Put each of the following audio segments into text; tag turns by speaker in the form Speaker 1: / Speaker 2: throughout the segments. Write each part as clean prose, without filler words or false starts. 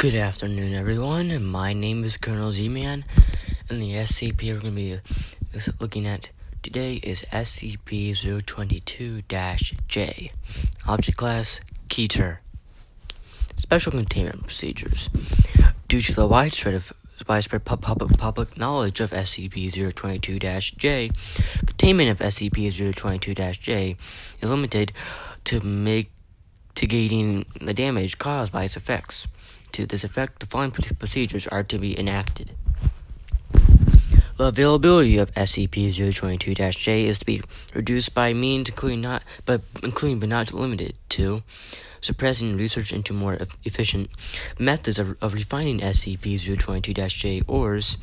Speaker 1: Good afternoon, everyone. My name is Colonel Z-Man, and the SCP we're going to be looking at today is SCP-022-J. Object Class, Keter. Special Containment Procedures. Due to the widespread public knowledge of SCP-022-J, containment of SCP-022-J is limited to mitigating the damage caused by its effects. To this effect, the following procedures are to be enacted. The availability of SCP-022-J is to be reduced by means including but not limited to suppressing research into more efficient methods of refining SCP-022-J ores,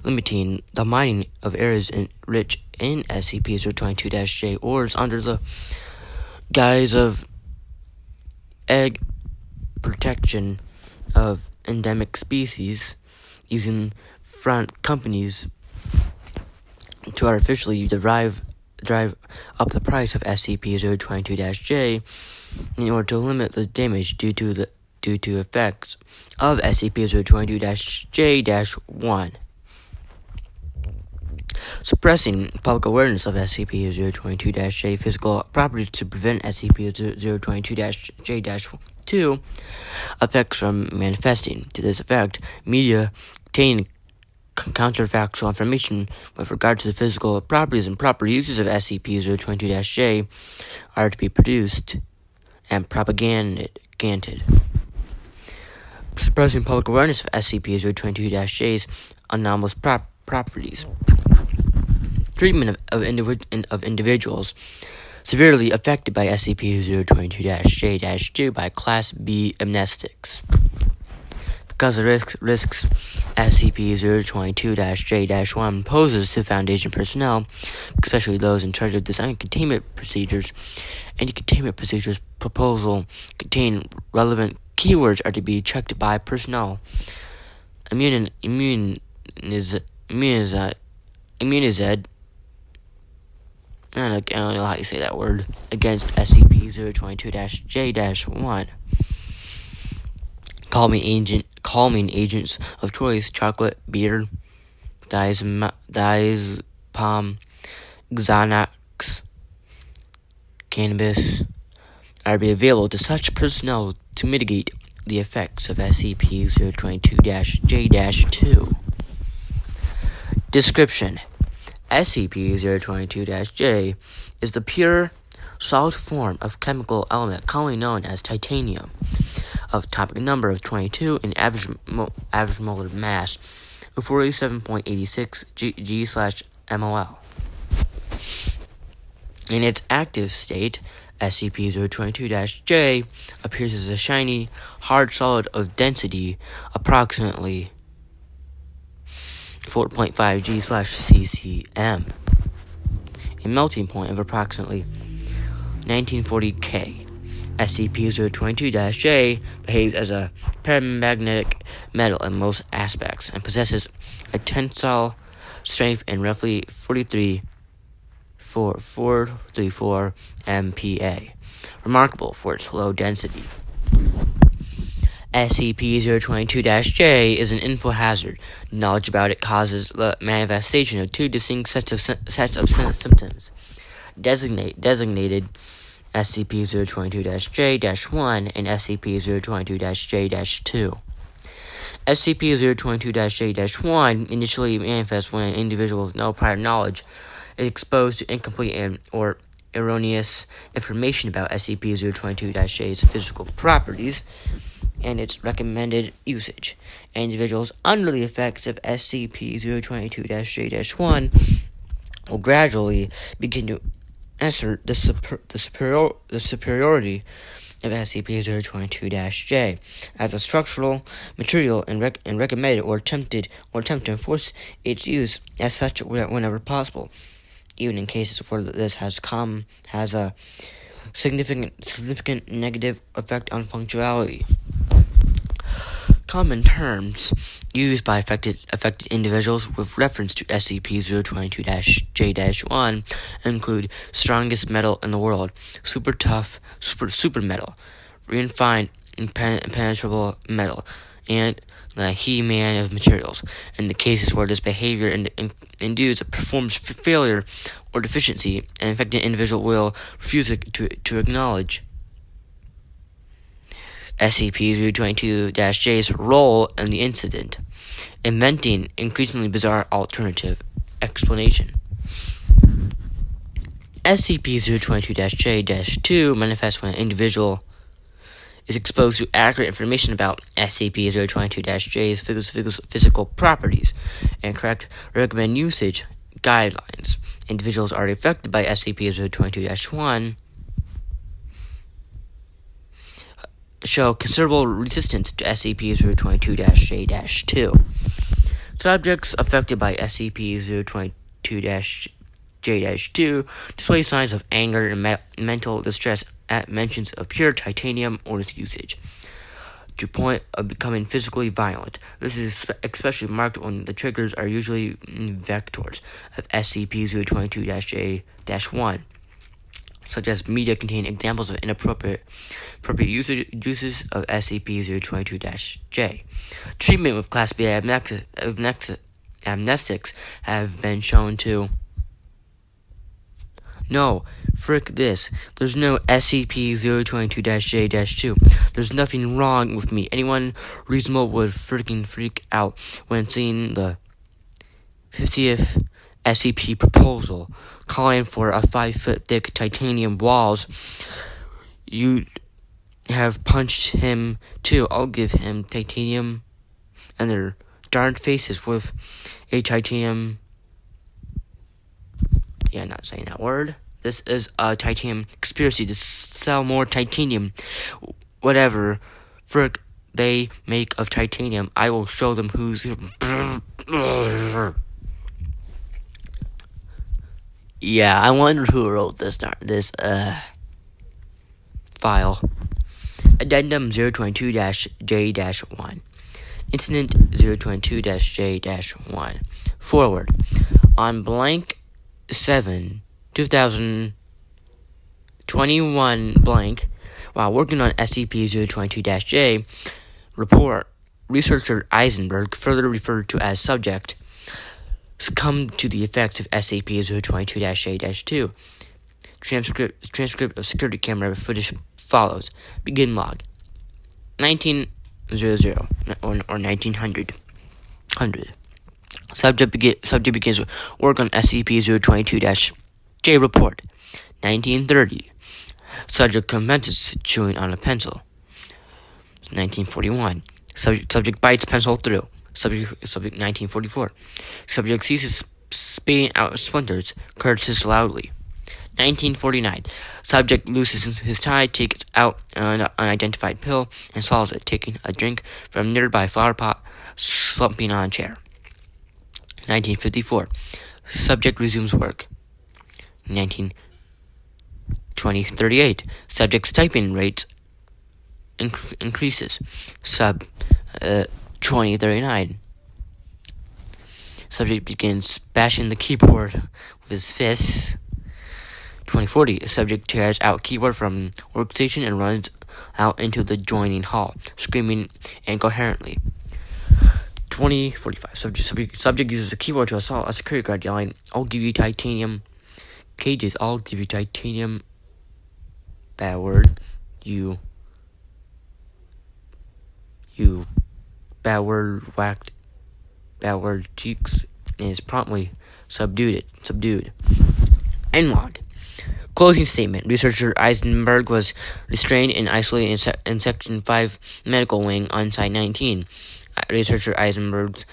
Speaker 1: limiting the mining of areas rich in SCP-022-J ores under the guise of egg protection of endemic species, using front companies to artificially drive up the price of SCP-022-J in order to limit the damage due to effects of SCP-022-J-1. Suppressing public awareness of SCP-022-J physical properties to prevent SCP-022-J-2 effects from manifesting. To this effect, media containing counterfactual information with regard to the physical properties and proper uses of SCP-022-J are to be produced and propagated. Suppressing public awareness of SCP-022-J's anomalous properties. Treatment of individuals severely affected by SCP-022-J-2 by Class B amnestics. Because of risks SCP-022-J-1 poses to Foundation personnel, especially those in charge of designing containment procedures, any containment procedures proposal containing relevant keywords are to be checked by personnel. Immunized. I don't know how you say that word. Against SCP-022-J-1. Calming agents of choice: chocolate, beer, diazepam, Xanax, cannabis, are to be available to such personnel to mitigate the effects of SCP-022-J-2. Description: SCP-022-J is the pure, solid form of chemical element commonly known as titanium, of atomic number of 22 and average molar mass of 47.86 g/mol. In its active state, SCP-022-J appears as a shiny, hard solid of density approximately 4.5 g/ccm, a melting point of approximately 1940 K. SCP-022-J behaves as a paramagnetic metal in most aspects and possesses a tensile strength in roughly 434 MPa, remarkable for its low density. SCP-022-J is an info hazard. Knowledge about it causes the manifestation of two distinct sets of symptoms. Designated SCP-022-J-1 and SCP-022-J-2. SCP-022-J-1 initially manifests when an individual with no prior knowledge is exposed to incomplete or erroneous information about SCP-022-J's physical properties and its recommended usage. Individuals under the effects of SCP-022-J-1 will gradually begin to assert the superiority of SCP-022-J as a structural material and recommended or attempt to enforce its use as such whenever possible, even in cases where this has a significant negative effect on functionality. Common terms used by affected individuals with reference to SCP-022-J-1 include strongest metal in the world, super tough, super metal, refined impenetrable metal, and the He-Man of materials. In the cases where this behavior induces a performance failure or deficiency, an infected individual will refuse to acknowledge SCP-022-J's role in the incident, inventing increasingly bizarre alternative explanation. SCP-022-J-2 manifests when an individual is exposed to accurate information about SCP-022-J's physical properties and correct recommended usage guidelines. Individuals are affected by SCP-022-1 show considerable resistance to SCP-022-J-2. Subjects affected by SCP-022-J-2 display signs of anger and mental distress at mentions of pure titanium or its usage, to point of becoming physically violent. This is especially marked when the triggers are usually vectors of SCP-022-J-1, such as media containing examples of inappropriate uses of SCP-022-J. Treatment with Class B amnestics have been shown to... No, frick this. There's no SCP-022-J-2. There's nothing wrong with me. Anyone reasonable would freak out when seeing the 50th SCP proposal calling for a 5-foot thick titanium walls. You'd have punched him too. I'll give him titanium and their darned faces with a titanium... Yeah, not saying that word. This is a titanium conspiracy to sell more titanium. Whatever frick they make of titanium, I will show them who's... Yeah, I wonder who wrote this file. Addendum 022-J-1. Incident 022-J-1. Forward. On blank 7, 2021 blank, while working on SCP-022-J report, researcher Eisenberg, further referred to as subject, succumbed to the effects of SCP-022-J-2. Transcript of security camera footage follows. Begin log. 1900 or 1900. Subject begins work on SCP-022-J report. 1930. Subject commences chewing on a pencil. 1941. Subject bites pencil through. Subject 1944. Subject ceases spitting out splinters, curses loudly. 1949. Subject looses his tie, takes out an unidentified pill, and swallows it, taking a drink from a nearby flower pot, slumping on a chair. 1954. Subject resumes work. 2038. Subject's typing rate increases. 2039. Subject begins bashing the keyboard with his fists. 2040. Subject tears out keyboard from workstation and runs out into the adjoining hall, screaming incoherently. 2045. Subject uses the keyboard to assault a security guard, yelling, "I'll give you titanium cages. I'll give you titanium..." Bad word. You bad word whacked. Bad word cheeks, and is promptly subdued. End log. Closing statement. Researcher Eisenberg was restrained and isolated in Section 5 Medical Wing on Site 19. Researcher Eisenberg's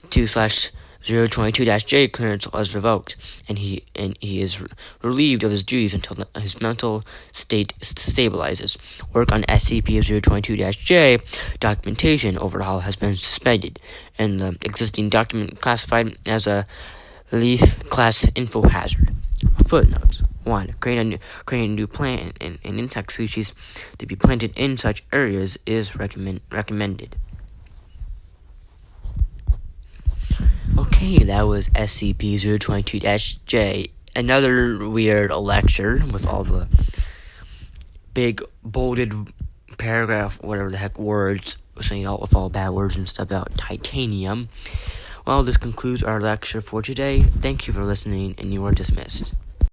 Speaker 1: 2/022-J clearance was revoked, and he is relieved of his duties until his mental state stabilizes. Work on SCP-022-J documentation overhaul has been suspended, and the existing document classified as a Leaf Class Info Hazard. Footnotes. 1. Creating a new plant and insect species to be planted in such areas is recommended. Okay, that was SCP-022-J. Another weird lecture with all the big bolded paragraph, whatever the heck words, saying all with all bad words and stuff about titanium. Well, this concludes our lecture for today. Thank you for listening, and you are dismissed.